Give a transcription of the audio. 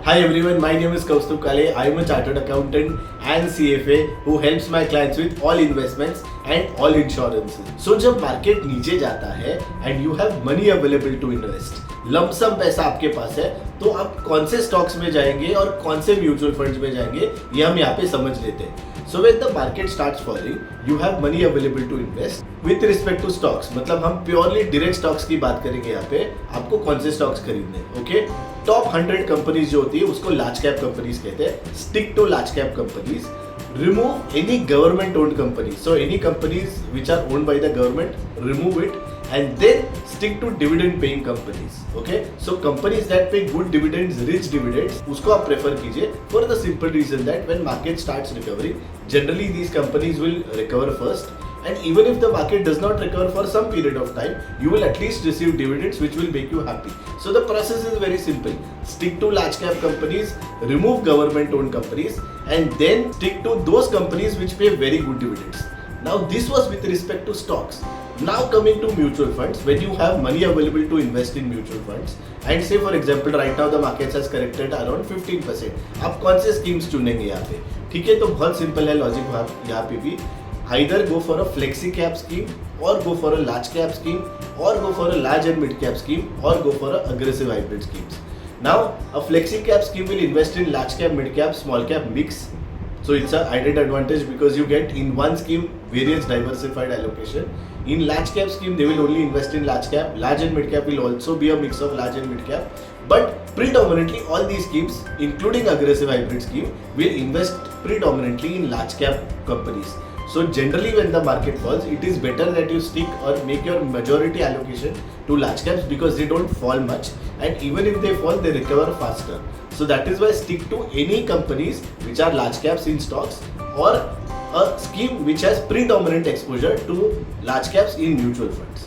Hi everyone, my name is Kaustubh Kale. I am a chartered accountant and CFA who helps my clients with all investments and all insurances. So जब market नीचे जाता है and you have money available to invest, lump sum पैसा आपके पास है, तो आप कौन से स्टॉक्स में जाएंगे और कौन से म्यूचुअल फंड्स में जाएंगे ये हम यहाँ पे समझ लेते हैं. So when the market starts falling, you have money available to invest. With respect to stocks, मतलब हम प्योरली डायरेक्ट स्टॉक्स की बात करेंगे यहाँ पे. आपको कौन से स्टॉक्स खरीदने हैं, ओके? टॉप 100 कंपनीज जो होती है उसको लार्ज कैप कंपनीज कहते हैं. Stick to large cap companies. Remove any government owned companies. So any companies which are owned by the government, remove it and then stick to dividend paying companies. Okay? So companies that pay good dividends, rich dividends, उसको आप prefer कीजिए for the simple reason that when market starts recovering, generally these companies will recover first. And even if the market does not recover for some period of time, you will at least receive dividends which will make you happy. So the process is very simple. Stick to large cap companies, remove government owned companies, and then stick to those companies which pay very good dividends. Now this was with respect to stocks. Now coming to mutual funds, when you have money available to invest in mutual funds, and say for example right now the market has corrected around 15%, आप कौन से schemes चुनेंगे यहाँ पे? ठीक है, तो बहुत simple है logic यहाँ पे भी. Either go for a flexi cap scheme or go for a large cap scheme or go for a large and mid cap scheme or go for a aggressive hybrid schemes. Now a flexi cap scheme will invest in large cap, mid cap, small cap mix. So it's a added advantage because you get in one scheme various diversified allocation. In large cap scheme they will only invest in large cap. Large and mid cap will also be a mix of large and mid cap. But predominantly all these schemes including aggressive hybrid scheme will invest predominantly in large cap companies. So generally when the market falls, it is better that you stick or make your majority allocation to large caps because they don't fall much and even if they fall, they recover faster. So that is why stick to any companies which are large caps in stocks or a scheme which has predominant exposure to large caps in mutual funds.